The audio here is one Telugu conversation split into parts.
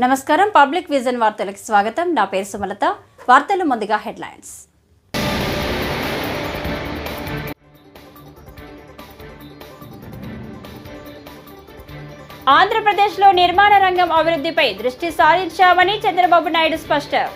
నమస్కారం పబ్లిక్ విజన్ వార్తలకు స్వాగతం నా పేరు సుమలత వార్తలు ముందుగా హెడ్లైన్స్ ఆంధ్రప్రదేశ్లో నిర్మాణ రంగం అభివృద్ధిపై దృష్టి సారించామని చంద్రబాబు నాయుడు స్పష్టం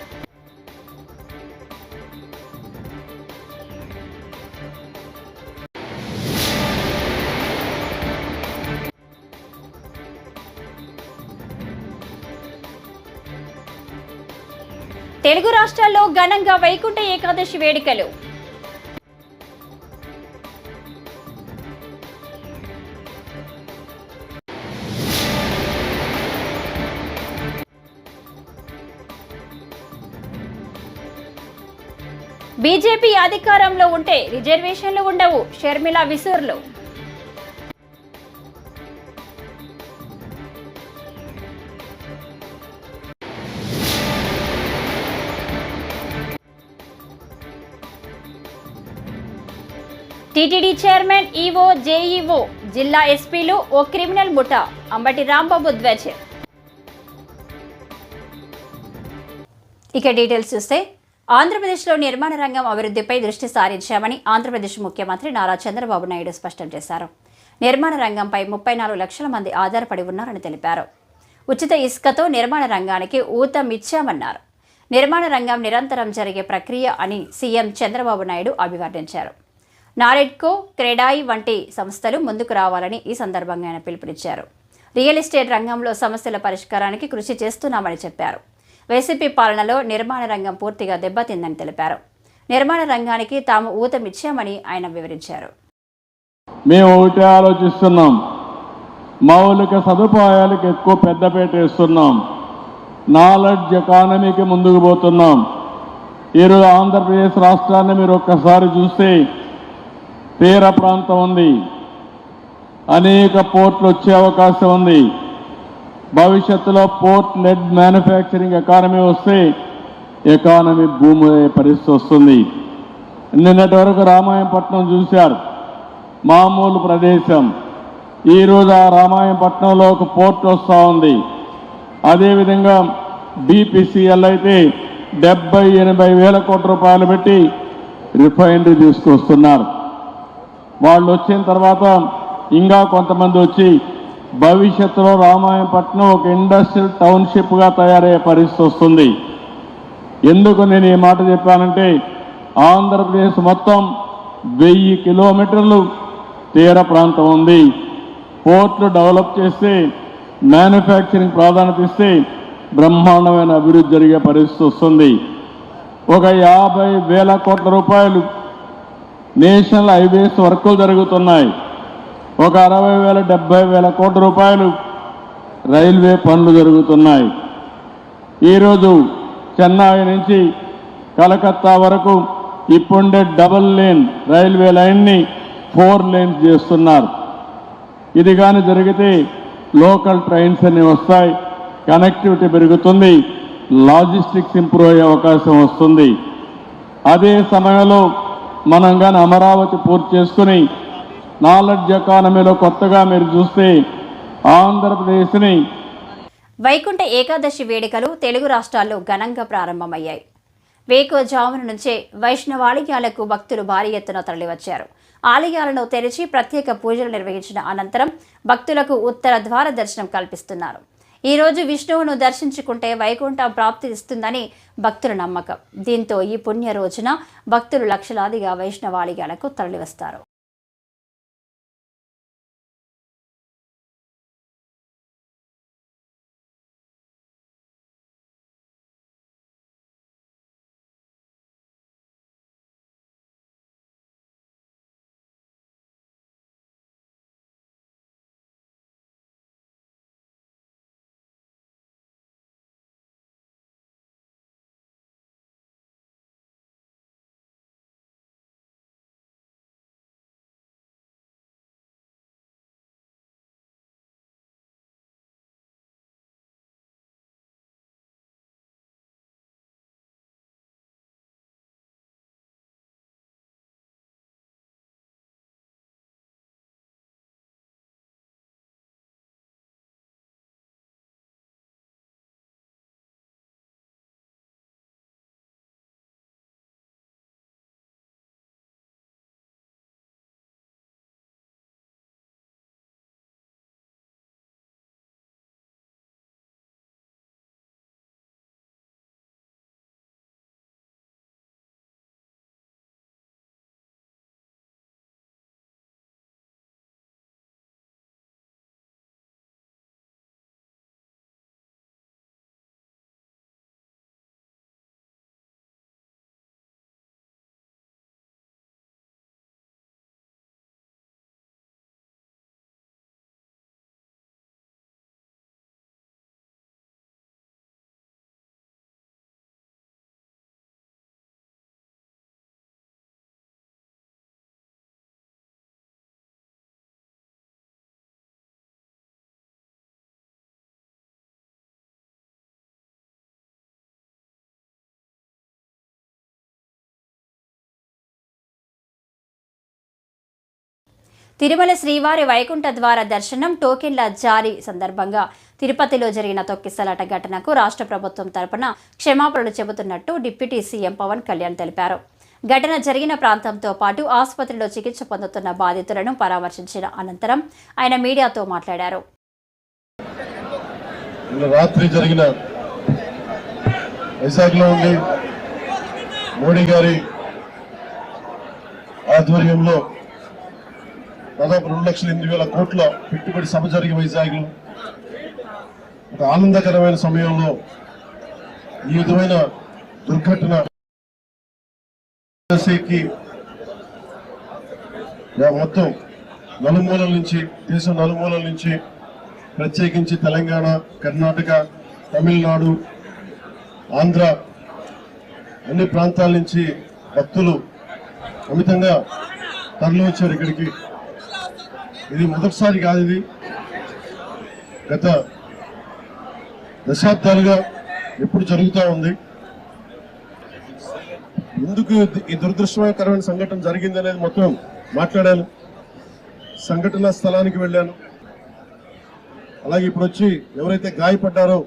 తెలుగు రాష్ట్రాల్లో ఘనంగా వైకుంఠ ఏకాదశి వేడుకలు బీజేపీ అధికారంలో ఉంటే రిజర్వేషన్లు ఉండవు షర్మిల విసూర్లు టీటీడీ చైర్మన్ ఈవో జేఈఓ జిల్లా ఎస్పీలు ఓ క్రిమినల్ ముఠా అంబటి రాంబాబు ధ్వజ్. ఇక డీటెయిల్స్ చూస్తే ఆంధ్రప్రదేశ్లో నిర్మాణ రంగం అభివృద్ధిపై దృష్టి సారించామని ఆంధ్రప్రదేశ్ ముఖ్యమంత్రి నారా చంద్రబాబు నాయుడు స్పష్టం చేశారు. నిర్మాణ రంగంపై 34 లక్షల మంది ఆధారపడి ఉన్నారని తెలిపారు. ఉచిత ఇసుకతో నిర్మాణ రంగానికి ఊతమిచ్చామన్నారు. నిర్మాణ రంగం నిరంతరం జరిగే ప్రక్రియ అని సీఎం చంద్రబాబు నాయుడు అభివర్ణించారు. నారెడ్కో, క్రెడాయి వంటి సంస్థలు ముందుకు రావాలని ఈ సందర్భంగా ఆయన పిలుపునిచ్చారు. రియల్ ఎస్టేట్ రంగంలో సమస్యల పరిష్కారానికి కృషి చేస్తున్నామని చెప్పారు. వైసీపీ పాలనలో నిర్మాణ రంగం పూర్తిగా దెబ్బతిందని తెలిపారు. నిర్మాణ రంగానికి తాము ఊతమిచ్చామని ఆయన వివరించారు. మేము ఒకటి ఆలోచిస్తున్నాం, మౌలిక సదుపాయాలకు ఎక్కువ పెద్దపీట వేస్తున్నాం, నాలెడ్జ్ ఎకానమీకి ముందుకు పోతున్నాం. ఈరోజు ఆంధ్రప్రదేశ్ రాష్ట్రాన్ని మీరు ఒక్కసారి చూస్తే తీర ప్రాంతం ఉంది, అనేక పోర్ట్లు వచ్చే అవకాశం ఉంది. భవిష్యత్తులో పోర్ట్ లెడ్ మ్యానుఫ్యాక్చరింగ్ ఎకానమీ వస్తే ఎకానమీ భూమి పరిస్థితి వస్తుంది. నిన్నటి వరకు రామాయంపట్నం చూశారు, మామూలు ప్రదేశం. ఈరోజు ఆ రామాయంపట్నంలో ఒక పోర్ట్ వస్తూ ఉంది. అదేవిధంగా బీపీసీఎల్ అయితే 70-80 వేల కోట్ల రూపాయలు పెట్టి రిఫైనరీ తీసుకొస్తున్నారు. వాళ్ళు వచ్చిన తర్వాత ఇంకా కొంతమంది వచ్చి భవిష్యత్తులో రామాయంపట్నం ఒక ఇండస్ట్రియల్ టౌన్షిప్గా తయారయ్యే పరిస్థితి వస్తుంది. ఎందుకు నేను ఈ మాట చెప్పానంటే, ఆంధ్రప్రదేశ్ మొత్తం 1000 కిలోమీటర్లు తీర ప్రాంతం ఉంది. పోర్ట్లు డెవలప్ చేస్తే, మ్యానుఫ్యాక్చరింగ్ ప్రాధాన్యత ఇస్తే బ్రహ్మాండమైన అభివృద్ధి జరిగే పరిస్థితి వస్తుంది. ఒక 50,000 కోట్ల రూపాయలు నేషనల్ హైవేస్ వర్కులు జరుగుతున్నాయి. ఒక 60,000-70,000 కోట్ల రూపాయలు రైల్వే పనులు జరుగుతున్నాయి. ఈరోజు చెన్నై నుంచి కలకత్తా వరకు ఇప్పుండే డబుల్ లేన్ రైల్వే లైన్ని 4 లేన్స్ చేస్తున్నారు. ఇది కానీ జరిగితే లోకల్ ట్రైన్స్ అన్ని వస్తాయి, కనెక్టివిటీ పెరుగుతుంది, లాజిస్టిక్స్ ఇంప్రూవ్ అయ్యే అవకాశం వస్తుంది. అదే సమయంలో మనం కానీ అమరావతి పూర్తి చేసుకుని నాలెడ్జ్ ఎకానమీలో కొత్తగా మీరు చూస్తే ఆంధ్రప్రదేశ్ని వైకుంఠ ఏకాదశి వేడుకలు తెలుగు రాష్ట్రాల్లో ఘనంగా ప్రారంభమయ్యాయి. వేకువజామున నుంచే వైష్ణవాలయాలకు భక్తులు భారీ ఎత్తున తరలివచ్చారు. ఆలయాలను తెరిచి ప్రత్యేక పూజలు నిర్వహించిన అనంతరం భక్తులకు ఉత్తర ద్వార దర్శనం కల్పిస్తున్నారు. ఈ రోజు విష్ణువును దర్శించుకుంటే వైకుంఠం ప్రాప్తి ఇస్తుందని భక్తుల నమ్మకం. దీంతో ఈ పుణ్య రోజున భక్తులు లక్షలాదిగా వైష్ణవాలయాలకు తరలివస్తారు. తిరుమల శ్రీవారి వైకుంఠ ద్వార దర్శనం టోకెన్ల జారీ సందర్భంగా తిరుపతిలో జరిగిన తొక్కిసలాట ఘటనకు రాష్ట్ర ప్రభుత్వం తరపున క్షమాపణలు చెబుతున్నట్టు డిప్యూటీ సీఎం పవన్ కళ్యాణ్ తెలిపారు. ఘటన జరిగిన ప్రాంతంతో పాటు ఆసుపత్రిలో చికిత్స పొందుతున్న బాధితులను పరామర్శించిన అనంతరం ఆయన మీడియాతో మాట్లాడారు. రాత్రి జరిగిన వైజాగ్లో ఉండి మోడీ గారి ఆధ్వర్యంలో దాదాపు 2,08,000 కోట్ల పెట్టుబడి సభ జరిగే వైజాగ్లో ఒక ఆనందకరమైన సమయంలో ఈ విధమైన దుర్ఘటన మొత్తం నలుమూలల నుంచి దేశం నలుమూలల నుంచి ప్రత్యేకించి తెలంగాణ, కర్ణాటక, తమిళనాడు, ఆంధ్ర అన్ని ప్రాంతాల నుంచి భక్తులు అమితంగా తరలి వచ్చారు ఇక్కడికి. ఇది మొదటిసారి కాదు, ఇది గత దశాబ్దాలుగా ఎప్పుడు జరుగుతూ ఉంది. ఎందుకు ఈ దురదృష్టకరమైన సంఘటన జరిగింది అనేది మొత్తం మాట్లాడాను. సంఘటన స్థలానికి వెళ్ళాను. అలాగే ఇప్పుడు వచ్చి ఎవరైతే గాయపడ్డారో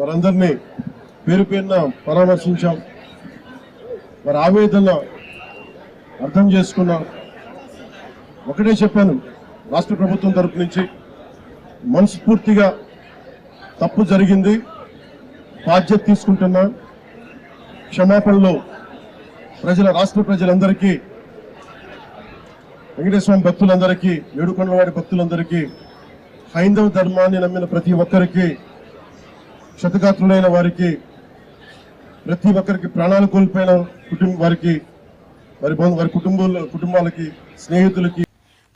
వారందరినీ పేరు పేరున పరామర్శించాం. వారి ఆవేదన అర్థం చేసుకున్నాం. ఒకటే చెప్పాను, రాష్ట్ర ప్రభుత్వం తరపు నుంచి మనస్ఫూర్తిగా తప్పు జరిగింది, బాధ్యత తీసుకుంటున్నా. క్షమాపణలు రాష్ట్ర ప్రజలందరికీ, వెంకటేశ్వర భక్తులందరికీ, ఏడుకొండలవాడి భక్తులందరికీ, హైందవ ధర్మాన్ని నమ్మిన ప్రతి ఒక్కరికి, క్షతగాత్రులైన వారికి, ప్రతి ఒక్కరికి, ప్రాణాలు కోల్పోయిన వారికి, వారి కుటుంబాలకి, స్నేహితులకి.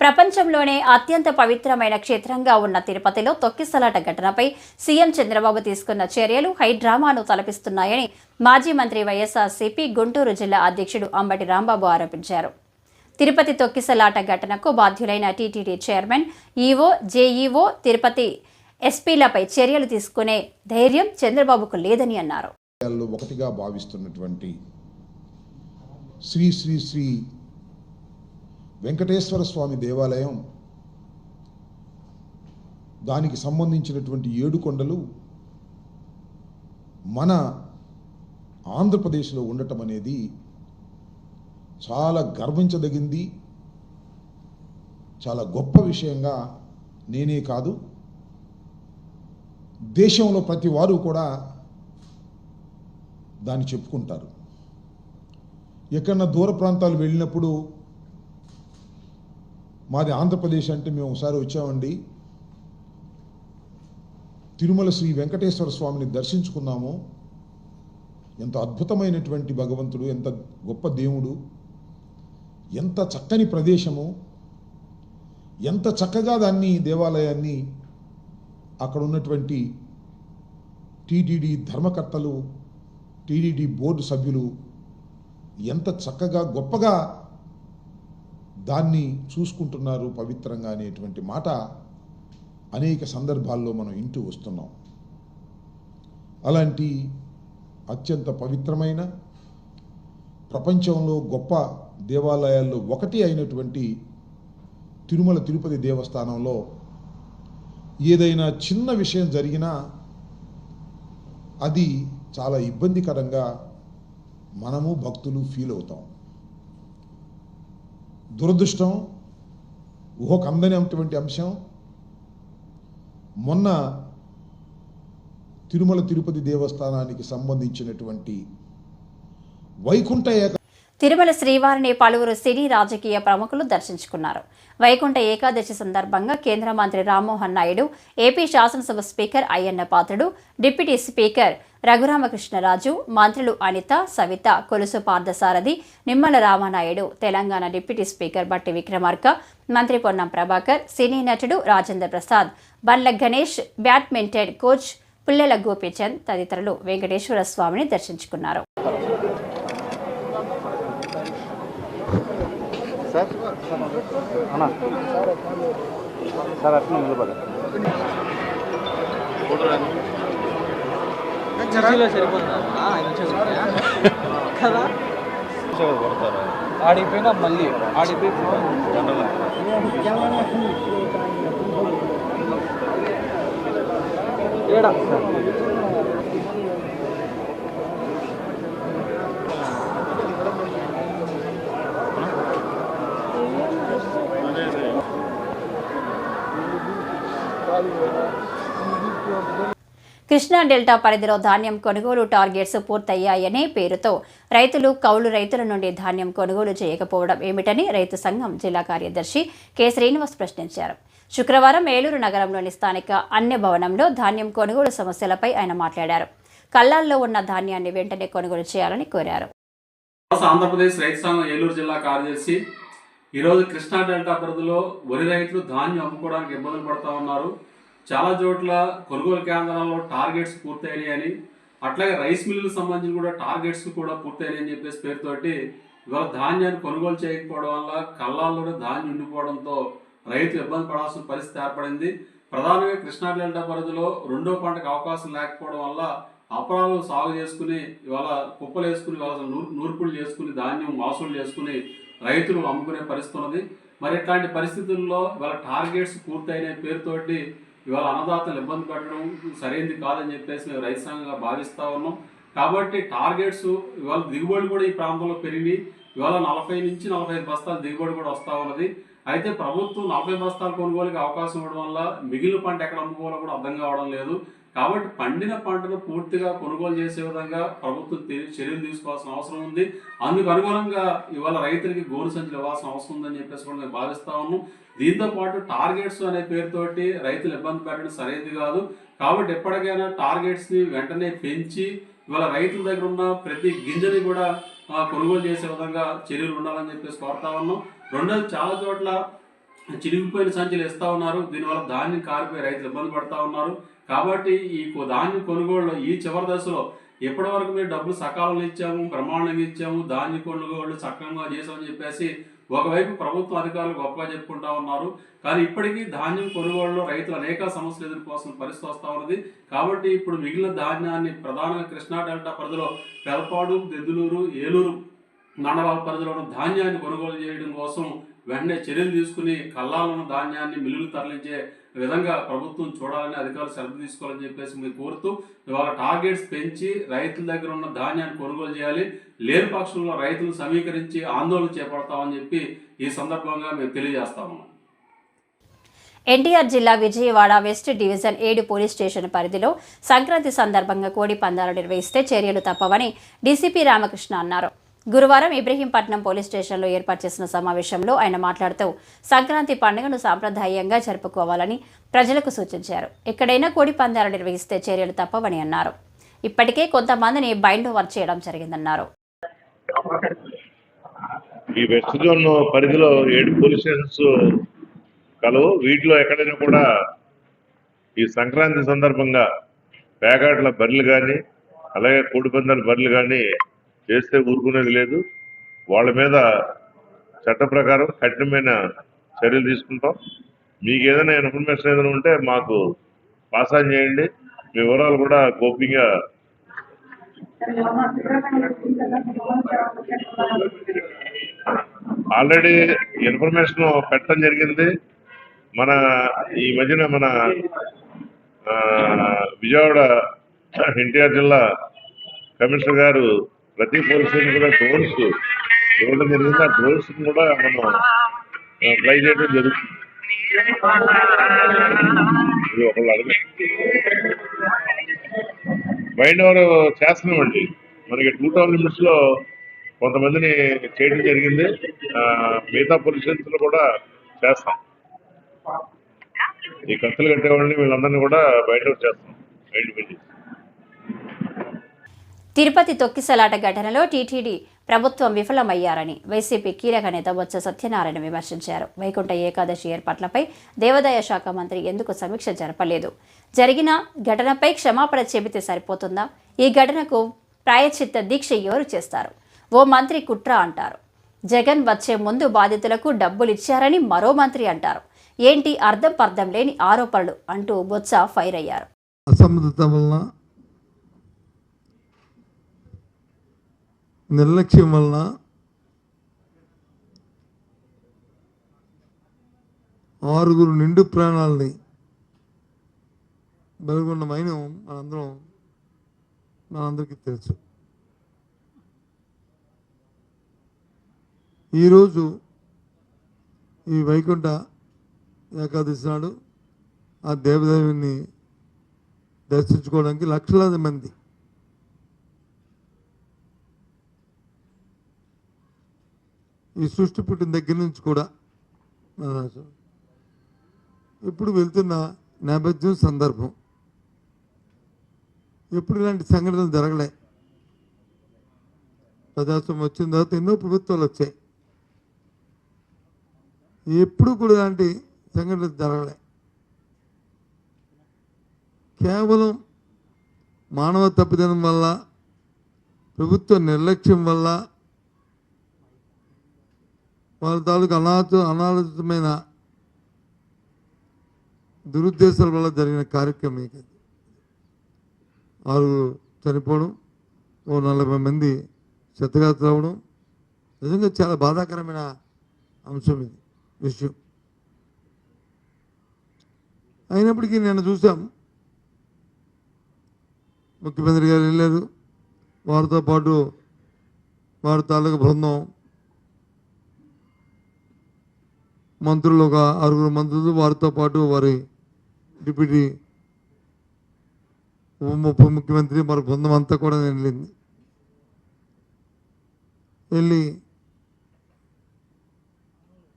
ప్రపంచంలోనే అత్యంత పవిత్రమైన క్షేత్రంగా ఉన్న తిరుపతిలో తొక్కిసలాట ఘటనపై సీఎం చంద్రబాబు తీసుకున్న చర్యలు హైడ్రామాను తలపిస్తున్నాయని మాజీ మంత్రి వైఎస్ఆర్సీపీ గుంటూరు జిల్లా అధ్యక్షుడు అంబటి రాంబాబు ఆరోపించారు. తిరుపతి తొక్కిసలాట ఘటనకు బాధ్యులైన TTD chairman, EO, JEO, Tirupati ఎస్పీలపై చర్యలు తీసుకునే ధైర్యం చంద్రబాబుకు లేదని అన్నారు. ఒకటిగా భావిస్తున్నటువంటి శ్రీ శ్రీ శ్రీ వెంకటేశ్వర స్వామి దేవాలయం, దానికి సంబంధించినటువంటి 7 కొండలు మన ఆంధ్రప్రదేశ్లో ఉండటం అనేది చాలా గర్వించదగింది, చాలా గొప్ప విషయంగా నేనే కాదు, దేశంలో ప్రతి వారు కూడా దాన్ని చెప్పుకుంటారు. ఎక్కడన్నా దూర ప్రాంతాలు వెళ్ళినప్పుడు మాది ఆంధ్రప్రదేశ్ అంటే మేము ఒకసారి వచ్చామండి, తిరుమల శ్రీ వెంకటేశ్వర స్వామిని దర్శించుకున్నాము, ఎంత అద్భుతమైనటువంటి భగవంతుడు, ఎంత గొప్ప దేవుడు, ఎంత చక్కని ప్రదేశము, ఎంత చక్కగా దేవాలయాన్ని అక్కడ ఉన్నటువంటి టీటీడీ ధర్మకర్తలు, టీటీడీ బోర్డు సభ్యులు ఎంత చక్కగా గొప్పగా దాన్ని చూసుకుంటున్నారు పవిత్రంగా అనేటువంటి మాట అనేక సందర్భాల్లో మనం వింటూ వస్తున్నాం. అలాంటి అత్యంత పవిత్రమైన, ప్రపంచంలో గొప్ప దేవాలయాల్లో ఒకటి అయినటువంటి తిరుమల తిరుపతి దేవస్థానంలో ఏదైనా చిన్న విషయం జరిగినా అది చాలా ఇబ్బందికరంగా మనము భక్తులు ఫీల్ అవుతాం. దురదృష్టం, ఊహకందనటువంటి అంశం, మొన్న తిరుమల తిరుపతి దేవస్థానానికి సంబంధించినటువంటి వైకుంఠ తిరుమల శ్రీవారిని పలువురు సినీ రాజకీయ ప్రముఖులు దర్శించుకున్నారు. వైకుంఠ ఏకాదశి సందర్భంగా కేంద్ర మంత్రి రామ్మోహన్ నాయుడు, ఏపీ శాసనసభ speaker Ayyanna Patrudu, deputy speaker Raghuramakrishnaraju, మంత్రులు అనిత, సవిత, కొలుసు పార్థసారథి, నిమ్మల రామానాయుడు, తెలంగాణ డిప్యూటీ స్పీకర్ బట్టి విక్రమార్క, మంత్రి పొన్నం ప్రభాకర్, సినీ నటుడు రాజేంద్ర ప్రసాద్, బండ్ల గణేష్, బ్యాడ్మింటన్ కోచ్ పుల్లెల గోపీచంద్ తదితరులు వెంకటేశ్వర స్వామిని దర్శించుకున్నారు. సరిపోతుందా కదా ఆడిపోయినా మళ్ళీ ఆడిపోయి జనరల్ ఏడా కృష్ణా డెల్టా పరిధిలో ధాన్యం కొనుగోలు టార్గెట్స్ పూర్తయ్యాయనే పేరుతో రైతులు కౌలు రైతుల నుండి ధాన్యం కొనుగోలు చేయకపోవడం ఏమిటని రైతు సంఘం జిల్లా కార్యదర్శి కె శ్రీనివాస్ ప్రశ్నించారు. శుక్రవారం ఏలూరు నగరంలోని స్థానిక అన్య భవనంలో ధాన్యం కొనుగోలు సమస్యలపై ఆయన మాట్లాడారు. కల్లాల్లో ఉన్న ధాన్యాన్ని వెంటనే కొనుగోలు చేయాలని కోరారు. ఆంధ్రప్రదేశ్ రైతు సంఘం ఏలూరు జిల్లా కార్యదర్శి ఈరోజు కృష్ణా డెల్టా పరిధిలో వరి రైతులు ధాన్యం అమ్ముకోవడానికి ఇబ్బందులు పడుతూ ఉన్నారు. చాలా చోట్ల కొనుగోలు కేంద్రాల్లో టార్గెట్స్ పూర్తయినాయని, అట్లాగే రైస్ మిల్లులకు సంబంధించి కూడా టార్గెట్స్ కూడా పూర్తయినాయని చెప్పేసి పేరుతోటి ఇవాళ ధాన్యాన్ని కొనుగోలు చేయకపోవడం వల్ల కల్లాల్లోనే ధాన్యం ఉండిపోవడంతో రైతులు ఇబ్బంది పడాల్సిన పరిస్థితి ఏర్పడింది. ప్రధానంగా కృష్ణా డెల్టా పరిధిలో రెండో పంటకు అవకాశం లేకపోవడం వల్ల అపరాలు సాగు చేసుకుని ఇవాళ కుప్పలు వేసుకుని ఇవాళ నూర్పులు చేసుకుని ధాన్యం మాసులు చేసుకుని రైతులు అమ్ముకునే పరిస్థితి ఉన్నది. మరి ఇట్లాంటి పరిస్థితుల్లో ఇవాళ టార్గెట్స్ పూర్తయిన పేరుతోటి ఇవాళ అన్నదాతలు ఇబ్బంది పెట్టడం సరైనది కాదని చెప్పేసి మేము రైతు సంఘంగా భావిస్తూ ఉన్నాం. కాబట్టి టార్గెట్స్ ఇవాళ దిగుబడి కూడా ఈ ప్రాంతంలో పెరిగి ఇవాళ 40 నుంచి 45 బస్తాల దిగుబడి కూడా వస్తూ ఉన్నది. అయితే ప్రభుత్వం 40 బస్తాల కొనుగోలుకి అవకాశం ఇవ్వడం వల్ల మిగిలిన పంట ఎక్కడ అమ్ముకోవాలో కూడా అర్థం కావడం లేదు. కాబట్టి పండిన పంటను పూర్తిగా కొనుగోలు చేసే విధంగా ప్రభుత్వం చర్యలు తీసుకోవాల్సిన అవసరం ఉంది. అందుకు అనుగుణంగా ఇవాళ రైతులకి గోరు సంచులు ఇవ్వాల్సిన అవసరం ఉందని చెప్పేసి కూడా మేము భావిస్తా ఉన్నాం. దీంతో పాటు టార్గెట్స్ అనే పేరుతోటి రైతులు ఇబ్బంది పెట్టడం సరైనది కాదు. కాబట్టి ఎప్పటికైనా టార్గెట్స్ని వెంటనే పెంచి ఇవాళ రైతుల దగ్గర ఉన్న ప్రతి గింజని కూడా కొనుగోలు చేసే విధంగా చర్యలు ఉండాలని చెప్పేసి కోరుతా ఉన్నాం. రెండోది, చాలా చోట్ల చిరిగిపోయిన సంచులు ఇస్తూ ఉన్నారు. దీనివల్ల ధాన్యం కారిపోయి రైతులు ఇబ్బంది పడుతూ ఉన్నారు. కాబట్టి ఈ ధాన్యం కొనుగోలులో ఈ చివరి దశలో ఎప్పటి వరకు మేము డబ్బులు సకాలంలో ఇచ్చాము, బ్రహ్మాండంగా ఇచ్చాము, ధాన్యం కొనుగోళ్ళు సక్రమంగా చేసామని చెప్పేసి ఒకవైపు ప్రభుత్వ అధికారులు గొప్పగా చెప్పుకుంటా ఉన్నారు. కానీ ఇప్పటికీ ధాన్యం కొనుగోలులో రైతులు అనేక సమస్యలు ఎదుర్కోవాల్సిన పరిస్థితి వస్తూ ఉన్నది. కాబట్టి ఇప్పుడు మిగిలిన ధాన్యాన్ని ప్రధానంగా కృష్ణా డెల్టా పరిధిలో పెదపాడు, దెద్దులూరు, ఏలూరు మండలాల పరిధిలో ధాన్యాన్ని కొనుగోలు చేయడం కోసం వెంటనే చర్యలు తీసుకుని కల్లాలను ధాన్యాన్ని మిల్లులు తరలించే విధంగా ప్రభుత్వం చూడాలని అధికారులు శ్రద్ధ తీసుకోవాలని చెప్పేసి మీరు కోరుతూ ఇవాళ టార్గెట్స్ పెంచి రైతుల దగ్గర ఉన్న ధాన్యాన్ని కొనుగోలు చేయాలి. లేని పక్షంలో రైతులు సమీకరించి ఆందోళన చేపడతామని చెప్పి ఈ సందర్భంగా మేము తెలియజేస్తాము. ఎన్టీఆర్ జిల్లా Vijayawada west division 7 police station పరిధిలో సంక్రాంతి సందర్భంగా కోడి పందాలు నిర్వహిస్తే చర్యలు తప్పవని డీసీపీ రామకృష్ణ అన్నారు. గురువారం ఇబ్రహీంపట్నం పోలీస్ స్టేషన్లో ఏర్పాటు చేసిన సమావేశంలో ఆయన మాట్లాడుతూ సంక్రాంతి పండుగను సాంప్రదాయంగా జరుపుకోవాలని ప్రజలకు సూచించారు. ఎక్కడైనా కోడి పందాలు నిర్వహిస్తే చర్యలు తప్పవని అన్నారు. ఇప్పటికే కొంతమందిని బైండ్ ఓవర్ చేయడం జరిగిందన్నారు. ఈ వెస్ట్ జోన్ పరిధిలో 7 పోలీస్ స్టేషన్స్ కలవు. వీటిలో ఎక్కడైనా కూడా ఈ సంక్రాంతి సందర్భంగా పేకాట్ల బర్రెలు కానీ అలాగే కోడిపందాల బర్రెలు కానీ చేస్తే ఊరుకునేది లేదు. వాళ్ళ మీద చట్ట ప్రకారం కఠినమైన చర్యలు తీసుకుంటాం. మీకు ఏదైనా ఇన్ఫర్మేషన్ ఏదైనా ఉంటే మాకు పాస్ ఆన్ చేయండి. మీ వివరాలు కూడా గోప్యంగా ఆల్రెడీ ఇన్ఫర్మేషన్ పెట్టడం జరిగింది. మన ఈ మధ్యన మన విజయవాడ ఎన్టీఆర్ జిల్లా కమిషనర్ గారు ప్రతి పోలీస్ స్టేషన్ కూడా డ్రోన్స్ ఇవ్వడం జరిగింది. ఆ డ్రోన్స్ కూడా మనం ట్రై చేయడం జరుగుతుంది. ఒకళ్ళు అడిగి బైండ్ ఓవర్ చేస్తున్నామండి. మనకి 2,000 లిమిట్స్ లో కొంతమందిని చేయడం జరిగింది. మిగతా పోలీస్ స్టేషన్స్ లో కూడా చేస్తాం. ఈ కత్తులు కట్టేవాళ్ళని వీళ్ళందరినీ కూడా బైండ్ ఓవర్ చేస్తాం. తిరుపతి తొక్కిసలాట ఘటనలో టీటీడీ ప్రభుత్వం విఫలమయ్యారని వైసీపీ కీలక నేత బొత్స సత్యనారాయణ విమర్శించారు. వైకుంఠ ఏకాదశి ఏర్పాట్లపై దేవాదాయ శాఖ మంత్రి ఎందుకు సమీక్ష జరపలేదు? జరిగిన ఘటనపై క్షమాపణ చెబితే సరిపోతుందా? ఈ ఘటనకు ప్రాయశ్చిత్త దీక్ష ఎవరు చేస్తారు? ఓ మంత్రి కుట్ర అంటారు. జగన్ వచ్చే ముందు బాధితులకు డబ్బులు ఇచ్చారని మరో మంత్రి అంటారు. ఏంటి అర్థం పర్థం లేని ఆరోపణలు అంటూ బొత్స ఫైర్ అయ్యారు. అసమర్థత వలన, నిర్లక్ష్యం వలన 6 నిండు ప్రాణాలని బలిగొన్న మైనం మనందరికీ తెలుసు. ఈరోజు ఈ వైకుంఠ ఏకాదశి నాడు ఆ దేవదేవుని దర్శించుకోవడానికి లక్షలాది మంది ఈ సృష్టి పుట్టిన దగ్గర నుంచి కూడా ఇప్పుడు వెళ్తున్న నేపథ్యం సందర్భం ఎప్పుడు ఇలాంటి సంఘటనలు జరగలే. ప్రజాస్వామ్యం వచ్చిన తర్వాత ఎన్నో ప్రభుత్వాలు వచ్చాయి, ఎప్పుడు కూడా ఇలాంటి సంఘటనలు జరగలే. కేవలం మానవ తప్పిదనం వల్ల, ప్రభుత్వ నిర్లక్ష్యం వల్ల, వాళ్ళ తాలూకు అనాలోచితమైన దురుద్దేశాల వల్ల జరిగిన కార్యక్రమం. 6 చనిపోవడం, 40 మంది క్షతగాత్రులు అవ్వడం నిజంగా చాలా బాధాకరమైన అంశం ఇది విషయం. అయినప్పటికీ నేను చూసాం, ముఖ్యమంత్రి గారు వెళ్ళారు, వారితో పాటు వారి తాలూకు బృందం, మంత్రులు ఒక 6 మంత్రులు, వారితో పాటు వారి డిప్యూటీ ఉప ముఖ్యమంత్రి మరి బృందం అంతా కూడా వెళ్ళి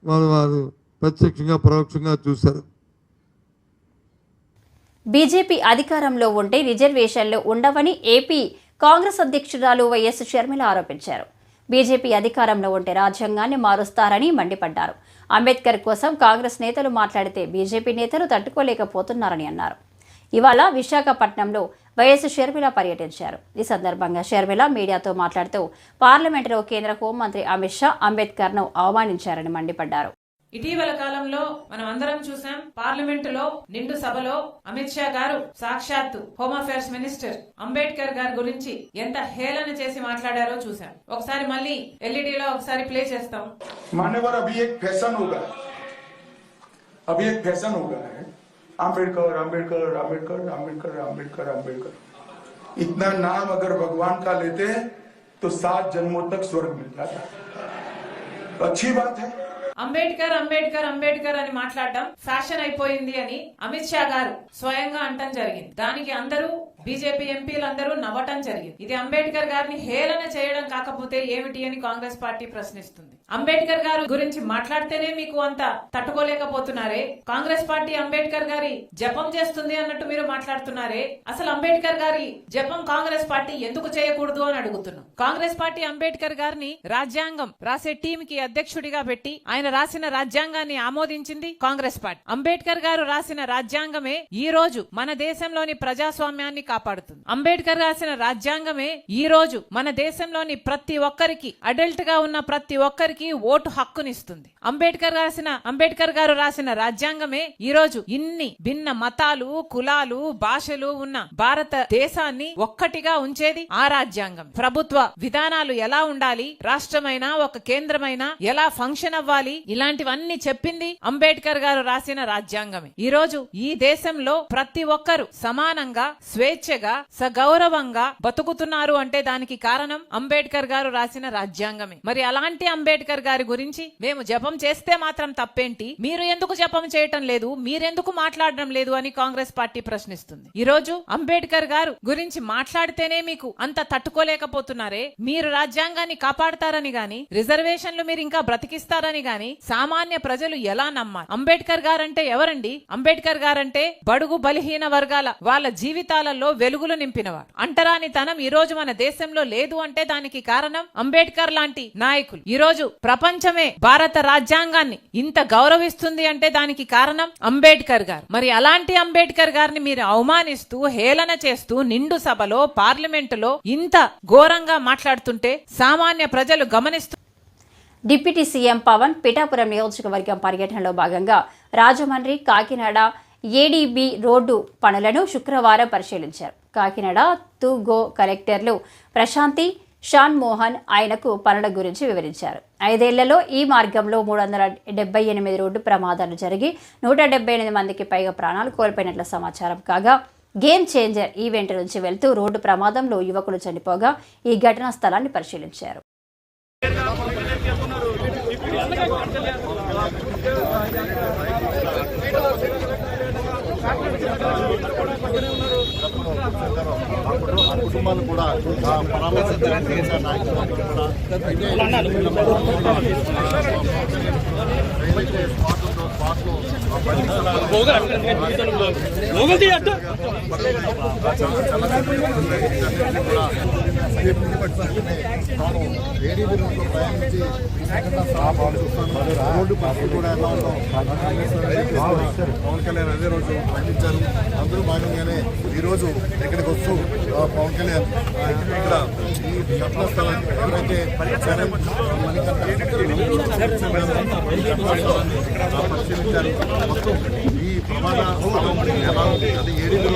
వారు ప్రత్యక్షంగా పరోక్షంగా చూశారు. బీజేపీ అధికారంలో ఉంటే రిజర్వేషన్లు ఉండవని ఏపీ కాంగ్రెస్ అధ్యక్షురాలు వైఎస్ షర్మిల ఆరోపించారు. బీజేపీ అధికారంలో ఉంటే రాజ్యాంగాన్ని మారుస్తారని మండిపడ్డారు. అంబేద్కర్ కోసం కాంగ్రెస్ నేతలు మాట్లాడితే బీజేపీ నేతలు తట్టుకోలేకపోతున్నారని అన్నారు. ఇవాళ విశాఖపట్నంలో వైఎస్ షర్మిల పర్యటించారు. ఈ సందర్భంగా షర్మిల మీడియాతో మాట్లాడుతూ పార్లమెంటులో కేంద్ర హోంమంత్రి అమిత్ షా అంబేద్కర్ను అవమానించారని మండిపడ్డారు. ఇటీవల కాలంలో మనం అందరం చూసాం, పార్లమెంటులో నిండు సభలో అమిత్ షా గారు సాక్షాత్తు హోమ్ అఫేర్స్ మినిస్టర్ అంబేద్కర్ గారి గురించి ఎంత హేళన చేసి మాట్లాడారో చూసాం. ఒకసారి మళ్ళీ ఎల్ఈడీలో ఒకసారి ప్లే చేస్తాం. मान्यवर अभी एक फैशन होगा, है आम्बेडकर आम्बेडकर आम्बेडकर आम्बेडकर आम्बेडकर आम्बेडकर। इतना नाम अगर भगवान का लेते तो 7 जन्मों तक स्वर्ग मिल जाता, अच्छी बात है. అంబేద్కర్ అంబేద్కర్ అంబేద్కర్ అని మాట్లాడడం ఫ్యాషన్ అయిపోయింది అని అమిత్ షా గారు స్వయంగా అంటం జరిగింది. దానికి అందరూ బీజేపీ ఎంపీలందరూ నవ్వటం జరిగింది. ఇది అంబేద్కర్ గారిని హేళన చేయడం కాకపోతే ఏమిటి అని కాంగ్రెస్ పార్టీ ప్రశ్నిస్తుంది. అంబేద్కర్ గారు గురించి మాట్లాడితేనే మీకు అంత తట్టుకోలేకపోతున్నారే, కాంగ్రెస్ పార్టీ అంబేద్కర్ గారి జపం చేస్తుంది అన్నట్టు మీరు మాట్లాడుతున్నారే, అసలు అంబేద్కర్ గారి జపం కాంగ్రెస్ పార్టీ ఎందుకు చేయకూడదు అని అడుగుతున్నాం. కాంగ్రెస్ పార్టీ అంబేద్కర్ గారిని రాజ్యాంగం రాసే టీం కి అధ్యక్షుడిగా పెట్టి ఆయన రాసిన రాజ్యాంగాన్ని ఆమోదించింది కాంగ్రెస్ పార్టీ. అంబేద్కర్ గారు రాసిన రాజ్యాంగమే ఈ రోజు మన దేశంలోని ప్రజాస్వామ్యాన్ని కాపాడుతుంది. అంబేద్కర్ రాసిన రాజ్యాంగమే ఈ రోజు మన దేశంలోని ప్రతి ఒక్కరికి, అడల్ట్ గా ఉన్న ప్రతి ఒక్కరికి ఓటు హక్కునిస్తుంది. అంబేద్కర్ గారు రాసిన రాజ్యాంగమే ఈ రోజు ఇన్ని భిన్న మతాలు, కులాలు, భాషలు ఉన్న భారతదేశాన్ని ఒక్కటిగా ఉంచేది ఆ రాజ్యాంగం. ప్రభుత్వ విధానాలు ఎలా ఉండాలి, రాష్ట్రమైనా ఒక కేంద్రమైనా ఎలా ఫంక్షన్ అవ్వాలి, ఇలాంటివన్నీ చెప్పింది అంబేద్కర్ గారు రాసిన రాజ్యాంగమే. ఈ రోజు ఈ దేశంలో ప్రతి ఒక్కరు సమానంగా, స్వేచ్ఛగా, సగౌరవంగా బతుకుతున్నారు అంటే దానికి కారణం అంబేద్కర్ గారు రాసిన రాజ్యాంగమే. మరి అలాంటి అంబేద్కర్ గారి గురించి మేము జపం చేస్తే మాత్రం తప్పేంటి, మీరు ఎందుకు జపం చేయటం లేదు, మీరెందుకు మాట్లాడడం లేదు అని కాంగ్రెస్ పార్టీ ప్రశ్నిస్తుంది. ఈ రోజు అంబేద్కర్ గారు గురించి మాట్లాడితేనే మీకు అంత తట్టుకోలేకపోతున్నారే, మీరు రాజ్యాంగాన్ని కాపాడతారని గాని, రిజర్వేషన్లు మీరు ఇంకా బ్రతికిస్తారని గాని సామాన్య ప్రజలు ఎలా నమ్మాలి? అంబేద్కర్ గారంటే ఎవరండి? అంబేద్కర్ గారంటే బడుగు బలహీన వర్గాల వాళ్ళ జీవితాలలో వెలుగులు నింపినవాడు. అంటరానితనం ఈ రోజు మన దేశంలో లేదు అంటే దానికి కారణం అంబేద్కర్ లాంటి నాయకులు. ఈ రోజు ప్రపంచమే భారత రాజ్యాంగాన్ని ఇంత గౌరవిస్తుంది అంటే దానికి కారణం అంబేద్కర్ గారు. మరి అలాంటి అంబేద్కర్ గారిని మీరు అవమానిస్తూ, హేళన చేస్తూ నిండు సభలో, పార్లమెంటులో ఇంత ఘోరంగా మాట్లాడుతుంటే సామాన్య ప్రజలు గమనిస్తూ. డిప్యూటీ సీఎం పవన్ పిఠాపురం నియోజకవర్గం పర్యటనలో భాగంగా రాజమండ్రి, కాకినాడ ఏడీబీ రోడ్డు పనులను శుక్రవారం పరిశీలించారు. కాకినాడ తూగో కలెక్టర్లు ప్రశాంతి, షాన్ మోహన్ ఆయనకు పనుల గురించి వివరించారు. 5 ఏళ్లలో ఈ మార్గంలో 378 రోడ్డు ప్రమాదాలు జరిగి 178 మందికి పైగా ప్రాణాలు కోల్పోయినట్లు సమాచారం కాగా, గేమ్ చేంజర్ ఈవెంట్ నుంచి వెళ్తూ రోడ్డు ప్రమాదంలో యువకులు చనిపోగా ఈ ఘటనా స్థలాన్ని పరిశీలించారు. కుటుంబాలు కూడా పరామర్శించడానికి ప్రయాణించి రోడ్డు పరిస్థితి కూడా ఎలా ఉందో పవన్ కళ్యాణ్ అదే రోజు ప్రకటించారు. అందరూ భాగంగానే ఈరోజు ఇక్కడికి వస్తూ పవన్ కళ్యాణ్ ఇక్కడ ఈ ఘటనా స్థలాన్ని ఎవరైతే పరిశీలించారు. మొత్తం ఈ ప్రమాదం ఎలా ఉంది అది ఏడీలు.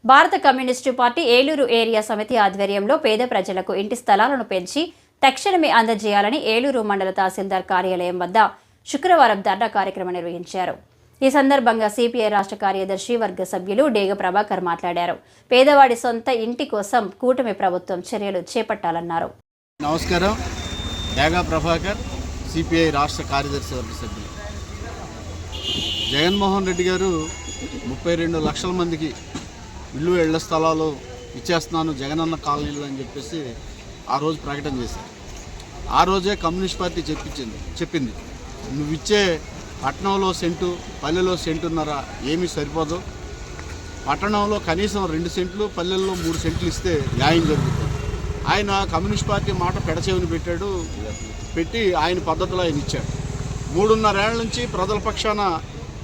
భారత కమ్యూనిస్టు పార్టీ ఏలూరు ఏరియా సమితి ఆధ్వర్యంలో పేద ప్రజలకు ఇంటి స్థలాలను పెంచి తక్షణమే అందజేయాలని ఏలూరు మండల తహసీల్దార్ కార్యాలయం వద్ద శుక్రవారం ధర్నా కార్యక్రమం నిర్వహించారు. ఈ సందర్భంగా సిపిఐ రాష్ట్ర కార్యదర్శి వర్గ సభ్యులు డేగ ప్రభాకర్ మాట్లాడారు. పేదవాడి సొంత ఇంటి కోసం కూటమి ప్రభుత్వం చర్యలు చేపట్టాలన్నారు. నమస్కారం. డేగ ప్రభాకర్, సిపిఐ రాష్ట్ర కార్యదర్శి వర్గ సభ్యులు. జగన్మోహన్ రెడ్డి గారు 32 లక్షల మందికి ఇళ్ల స్థలాలు ఇచ్చేస్తున్నాను జగనన్న కాలనీలు అని చెప్పేసి ఆ రోజు ప్రకటన చేశారు. ఆ రోజే కమ్యూనిస్ట్ పార్టీ చెప్పింది నువ్వు ఇచ్చే పట్టణంలో సెంటు, పల్లెలో సెంటున్నర ఏమీ సరిపోదు. పట్టణంలో కనీసం 2 సెంట్లు, పల్లెల్లో 3 సెంట్లు ఇస్తే న్యాయం జరుగుతుంది. ఆయన కమ్యూనిస్ట్ పార్టీ మాట పెడచెవిని పెట్టి ఆయన పద్ధతిలో ఆయన ఇచ్చాడు. 3.5 ఏళ్ల నుంచి ప్రజల పక్షాన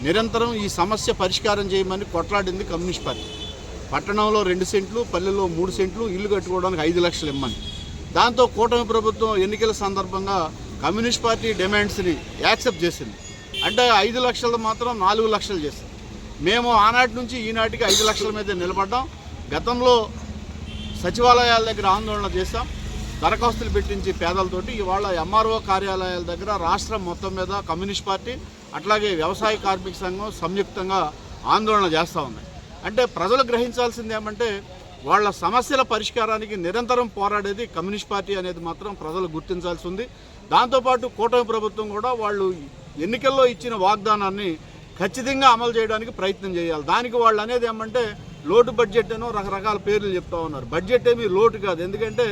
నిరంతరం ఈ సమస్య పరిష్కారం చేయమని కొట్లాడింది కమ్యూనిస్ట్ పార్టీ. పట్టణంలో 2 సెంట్లు, పల్లెల్లో 3 సెంట్లు ఇల్లు కట్టుకోవడానికి 5 లక్షలు ఇమ్మని. దాంతో కూటమి ప్రభుత్వం ఎన్నికల సందర్భంగా కమ్యూనిస్ట్ పార్టీ డిమాండ్స్ని యాక్సెప్ట్ చేసింది. అంటే 5 లక్షలు మాత్రం 4 లక్షలు చేసింది. మేము ఆనాటి నుంచి ఈనాటికి 5 లక్షల మీద నిలబడ్డాం. గతంలో సచివాలయాల దగ్గర ఆందోళన చేశాం, దరఖాస్తులు పెట్టించి పేదలతోటి. ఇవాళ ఎంఆర్ఓ కార్యాలయాల దగ్గర రాష్ట్రం మొత్తం మీద కమ్యూనిస్ట్ పార్టీ అట్లాగే వ్యవసాయ కార్మిక సంఘం సంయుక్తంగా ఆందోళన చేస్తూ ఉన్నాయి. అంటే ప్రజలు గ్రహించాల్సింది ఏమంటే వాళ్ళ సమస్యల పరిష్కారానికి నిరంతరం పోరాడేది కమ్యూనిస్ట్ పార్టీ అనేది మాత్రం ప్రజలు గుర్తించాల్సి ఉంది. దాంతోపాటు కూటమి ప్రభుత్వం కూడా వాళ్ళు ఎన్నికల్లో ఇచ్చిన వాగ్దానాన్ని ఖచ్చితంగా అమలు చేయడానికి ప్రయత్నం చేయాలి. దానికి వాళ్ళు అనేది ఏమంటే లోటు బడ్జెట్ అనో రకరకాల పేర్లు చెప్తా ఉన్నారు. బడ్జెట్ ఏమీ లోటు కాదు. ఎందుకంటే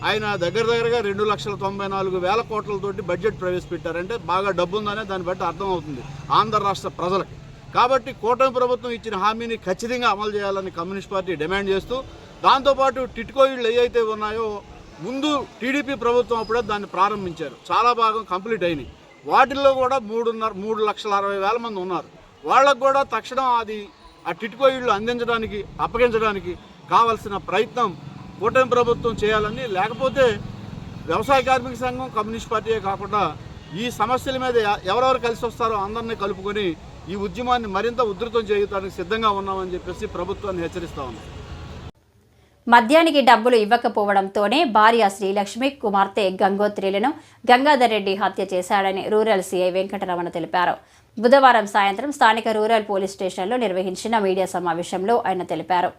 ఆయన దగ్గరగా 2,94,000 కోట్లతోటి బడ్జెట్ ప్రవేశపెట్టారంటే బాగా డబ్బు ఉందనే దాన్ని బట్టి అర్థమవుతుంది ఆంధ్ర రాష్ట్ర ప్రజలకి. కాబట్టి కూటమి ప్రభుత్వం ఇచ్చిన హామీని ఖచ్చితంగా అమలు చేయాలని కమ్యూనిస్ట్ పార్టీ డిమాండ్ చేస్తూ, దాంతోపాటు టిట్కో ఇళ్ళు ఏవైతే ఉన్నాయో ముందు టీడీపీ ప్రభుత్వం అప్పుడే దాన్ని ప్రారంభించారు, చాలా భాగం కంప్లీట్ అయినాయి. వాటిల్లో కూడా 3,60,000 మంది ఉన్నారు. వాళ్ళకు కూడా తక్షణం ఆ టిట్కో ఇళ్ళు అందించడానికి అప్పగించడానికి కావాల్సిన ప్రయత్నం కూటమి ప్రభుత్వం చేయాలని, లేకపోతే వ్యవసాయ కార్మిక సంఘం కమ్యూనిస్ట్ పార్టీయే కాకుండా ఈ సమస్యల మీద ఎవరెవరు కలిసి వస్తారో అందరినీ కలుపుకొని ఈ ఉద్యమాన్ని మరింత ఉధృతం చేయడానికి సిద్ధంగా ఉన్నామని చెప్పేసి ప్రభుత్వాన్ని హెచ్చరిస్తా ఉన్నాం. మద్యానికి డబ్బులు ఇవ్వకపోవడంతోనే భార్య శ్రీలక్ష్మి, కుమార్తె గంగోత్రిలను గంగాధర్ రెడ్డి హత్య చేశాడని రూరల్ సీఐ వెంకటరమణ తెలిపారు. బుధవారం సాయంత్రం స్థానిక రూరల్ పోలీస్ స్టేషన్లో నిర్వహించిన మీడియా సమావేశంలో ఆయన తెలిపారు.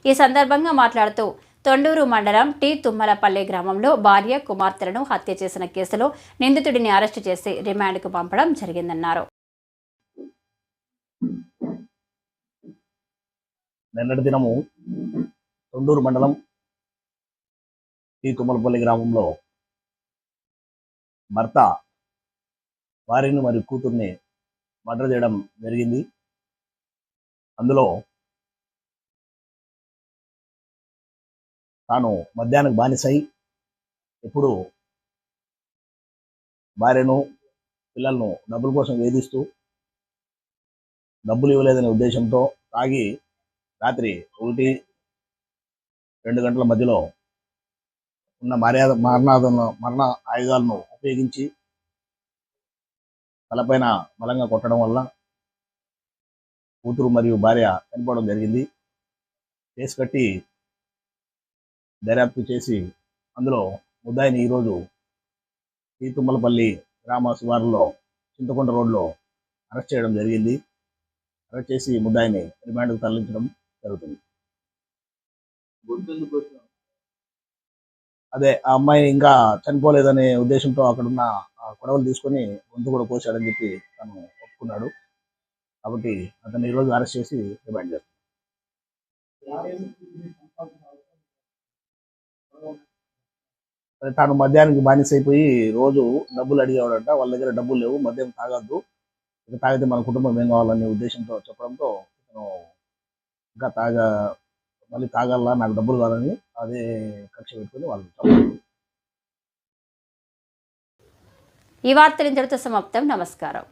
ఈ సందర్భంగా మాట్లాడుతూ తొండూరు మండలం టి తుమ్మలపల్లి గ్రామంలో భార్య, కుమార్తెలను హత్య చేసిన కేసులో నిందితుడిని అరెస్టు చేసి రిమాండ్కు పంపడం జరిగిందన్నారు. నిన్నటి దినము తొండూరు మండలం టి తుమ్మలపల్లి గ్రామంలో భర్త భార్యను మరియు కూతుర్ని మర్డర్ చేయడం జరిగింది. అందులో తాను మద్యానికి బానిసై ఎప్పుడు భార్యను, పిల్లలను డబ్బుల కోసం వేధిస్తూ డబ్బులు ఇవ్వలేదనే ఉద్దేశంతో తాగి రాత్రి 1-2 గంటల మధ్యలో ఉన్న మరణ ఆయుధాలను ఉపయోగించి తలపైన బలంగా కొట్టడం వల్ల కూతురు మరియు భార్య చనిపోవడం జరిగింది. కేసు కట్టి దర్యాప్తు చేసి అందులో ముద్దాయిని ఈరోజు తుమ్మలపల్లి గ్రామ శివారులో చింతకొండ రోడ్లో అరెస్ట్ చేయడం జరిగింది. అరెస్ట్ చేసి ముద్దాయిని రిమాండ్కు తరలించడం జరుగుతుంది. అదే ఆ అమ్మాయి ఇంకా చనిపోలేదనే ఉద్దేశంతో అక్కడున్న కొడవలు తీసుకొని గొంతు కూడా కోసాడని చెప్పి తను ఒప్పుకున్నాడు. కాబట్టి అతన్ని ఈరోజు అరెస్ట్ చేసి రిమాండ్ చేస్తాం. తాను మద్యానికి బానిస అయిపోయి రోజు డబ్బులు అడిగేవాడంట. వాళ్ళ దగ్గర డబ్బులు లేవు, మద్యం తాగద్దు, ఇక తాగితే మన కుటుంబం ఏం కావాలనే ఉద్దేశంతో చెప్పడంతో ఇంకా మళ్ళీ తాగాల, నాకు డబ్బులు కావాలని అదే కక్ష పెట్టుకుని వాళ్ళు. ఈ వార్తలు ఇంతటితో సమాప్తం. నమస్కారం.